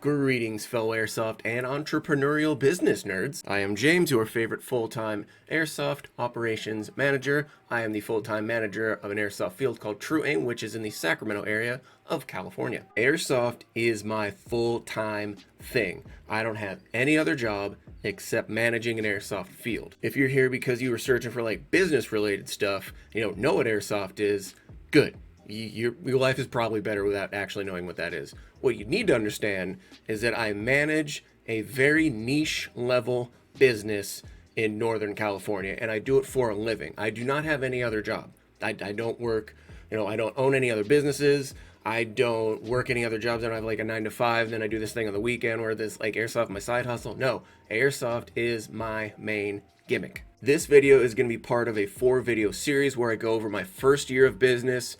Greetings, fellow airsoft and entrepreneurial business nerds. I am James, your favorite full-time airsoft operations manager. I am the full-time manager of an airsoft field called True Aim, which is in the Sacramento area of California. Airsoft is my full-time thing. I don't have any other job except managing an airsoft field. If you're here because you were searching for like business-related stuff, you don't know what airsoft is, good. Your life is probably better without actually knowing what that is. What you need to understand is that I manage a very niche level business in Northern California, and I do it for a living. I do not have any other job. I don't work, I don't own any other businesses. I don't work any other jobs. I don't have like a 9 to 5, and then I do this thing on the weekend where this like airsoft my side hustle. No, airsoft is my main gimmick. This video is going to be part of a 4-video series where I go over my first year of business,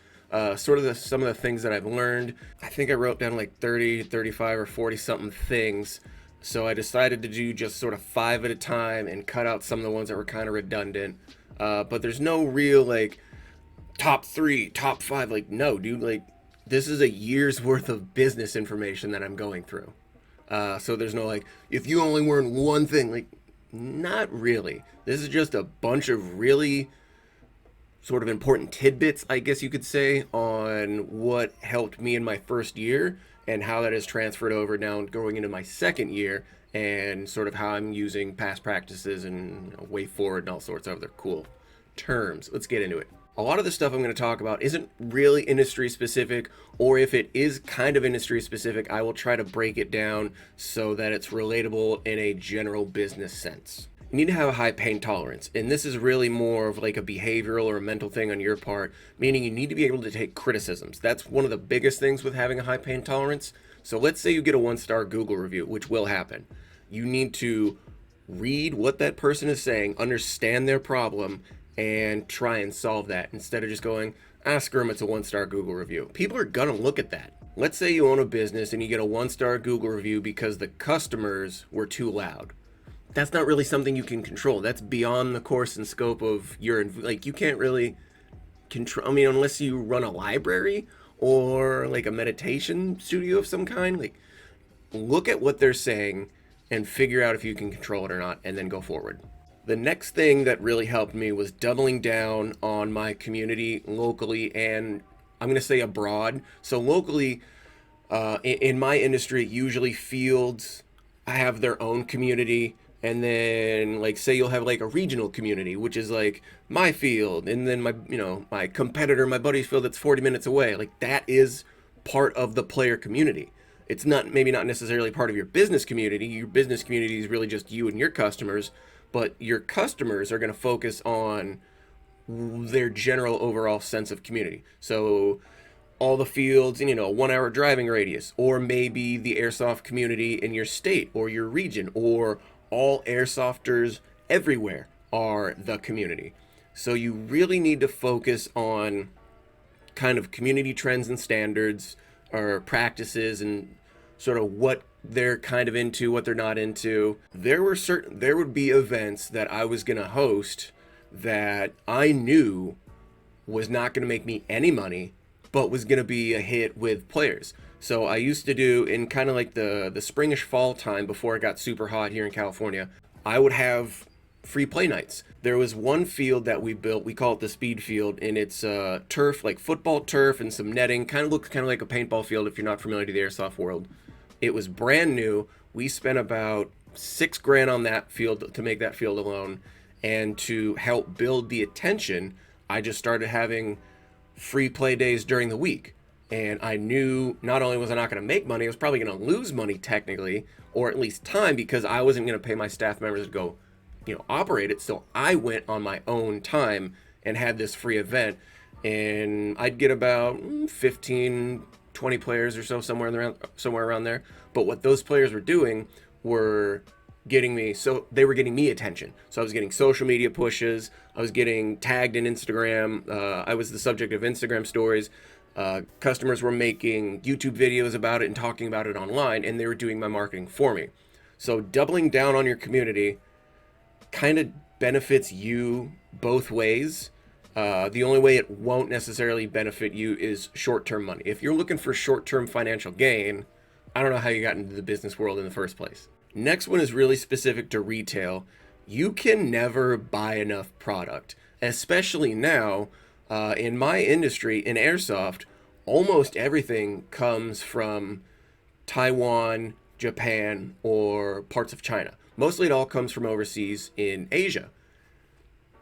some of the things that I've learned. I think I wrote down like 30, 35, or 40 something things. So I decided to do just sort of 5 at a time and cut out some of the ones that were kind of redundant. But there's no real like top 3, top 5. Like, no, dude, like this is a year's worth of business information that I'm going through. So there's no like, if you only learn one thing, like not really. This is just a bunch of really sort of important tidbits, I guess you could say, on what helped me in my first year and how that has transferred over now going into my second year, and sort of how I'm using past practices and way forward and all sorts of other cool terms. Let's get into it. A lot of the stuff I'm going to talk about isn't really industry specific, or if it is kind of industry specific, I will try to break it down so that it's relatable in a general business sense. You need to have a high pain tolerance, and this is really more of like a behavioral or a mental thing on your part, meaning you need to be able to take criticisms. That's one of the biggest things with having a high pain tolerance. So let's say you get a 1-star Google review, which will happen. You need to read what that person is saying, understand their problem, and try and solve that instead of just going, screw them, it's a 1-star Google review. People are gonna look at that. Let's say you own a business and you get a 1-star Google review because the customers were too loud. That's not really something you can control. That's beyond the course and scope of your, like, you can't really control, I mean, unless you run a library or like a meditation studio of some kind. Like, look at what they're saying and figure out if you can control it or not, and then go forward. The next thing that really helped me was doubling down on my community locally, and I'm going to say abroad. So locally, in my industry, usually fields have their own community. And then, like, say you'll have like a regional community, which is like my field, and then my competitor, my buddy's field that's 40 minutes away. Like, that is part of the player community. It's maybe not necessarily part of your business community. Your business community is really just you and your customers, but your customers are going to focus on their general overall sense of community. So all the fields in, a 1-hour driving radius, or maybe the airsoft community in your state or your region, or all airsofters everywhere are the community. So you really need to focus on kind of community trends and standards or practices and sort of what they're kind of into, what they're not into. There would be events that I was going to host that I knew was not going to make me any money, but was going to be a hit with players. So I used to do, in kind of like the springish fall time before it got super hot here in California, I would have free play nights. There was one field that we built, we call it the speed field, and it's turf, like football turf and some netting. Kind of looks kind of like a paintball field if you're not familiar to the airsoft world. It was brand new. We spent about $6,000 on that field to make that field alone. And to help build the attention, I just started having free play days during the week. And I knew not only was I not going to make money, I was probably going to lose money technically, or at least time, because I wasn't going to pay my staff members to go, operate it. So I went on my own time and had this free event, and I'd get about 15, 20 players or so, somewhere around there. But what those players were doing were they were getting me attention. So I was getting social media pushes. I was getting tagged in Instagram. I was the subject of Instagram stories. Customers were making YouTube videos about it and talking about it online, and they were doing my marketing for me. So doubling down on your community kind of benefits you both ways. The only way it won't necessarily benefit you is short-term money. If you're looking for short-term financial gain, I don't know how you got into the business world in the first place. Next one is really specific to retail. You can never buy enough product, especially now in my industry, in airsoft. Almost everything comes from Taiwan, Japan, or parts of China. Mostly it all comes from overseas in Asia.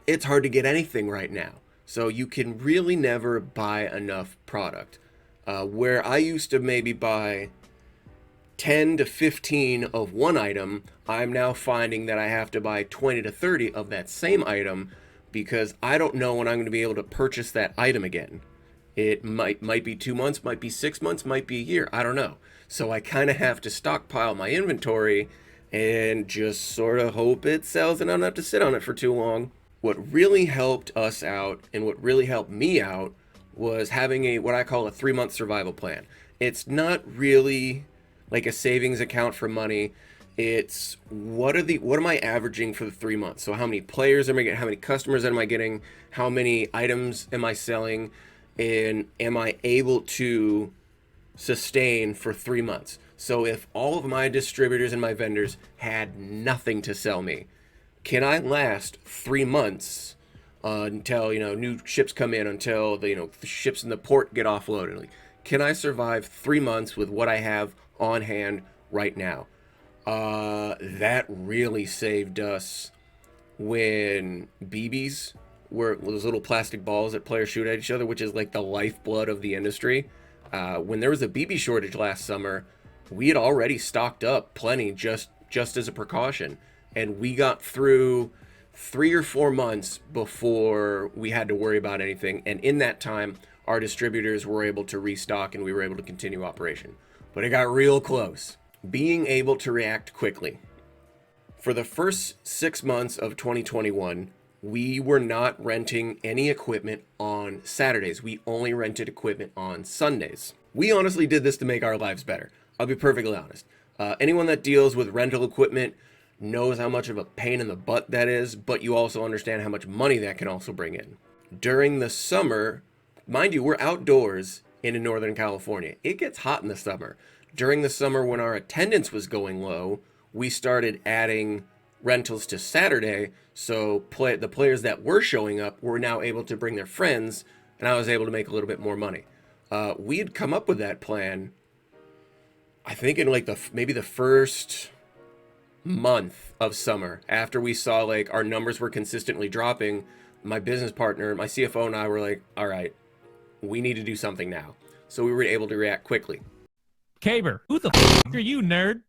It's hard to get anything right now. So you can really never buy enough product. Where I used to maybe buy 10 to 15 of one item, I'm now finding that I have to buy 20 to 30 of that same item because I don't know when I'm going to be able to purchase that item again. It might be 2 months, might be 6 months, might be a year. I don't know. So I kind of have to stockpile my inventory and just sort of hope it sells and I don't have to sit on it for too long. What really helped us out and what really helped me out was having a what I call a 3-month survival plan. It's not really like a savings account for money. It's what am I averaging for the 3 months? So how many players am I getting? How many customers am I getting? How many items am I selling? And am I able to sustain for 3 months? So if all of my distributors and my vendors had nothing to sell me, can I last 3 months until new ships come in, until the ships in the port get offloaded? Like, can I survive 3 months with what I have on hand right now? That really saved us when BBs were those little plastic balls that players shoot at each other, which is like the lifeblood of the industry. When there was a BB shortage last summer, we had already stocked up plenty just as a precaution, and we got through 3 or 4 months before we had to worry about anything. And in that time, our distributors were able to restock and we were able to continue operation. But it got real close. Being able to react quickly. For the first 6 months of 2021, we were not renting any equipment on Saturdays. We only rented equipment on Sundays. We honestly did this to make our lives better. I'll be perfectly honest. Anyone that deals with rental equipment knows how much of a pain in the butt that is, but you also understand how much money that can also bring in. During the summer, mind you, we're outdoors in Northern California. It gets hot in the summer. During the summer, when our attendance was going low, we started adding rentals to Saturday, so the players that were showing up were now able to bring their friends, and I was able to make a little bit more money. We had come up with that plan, I think, in like maybe the first month of summer, after we saw like our numbers were consistently dropping. My business partner, my CFO, and I were like, all right, we need to do something now. So we were able to react quickly. Caber, who the f*** are you, nerd?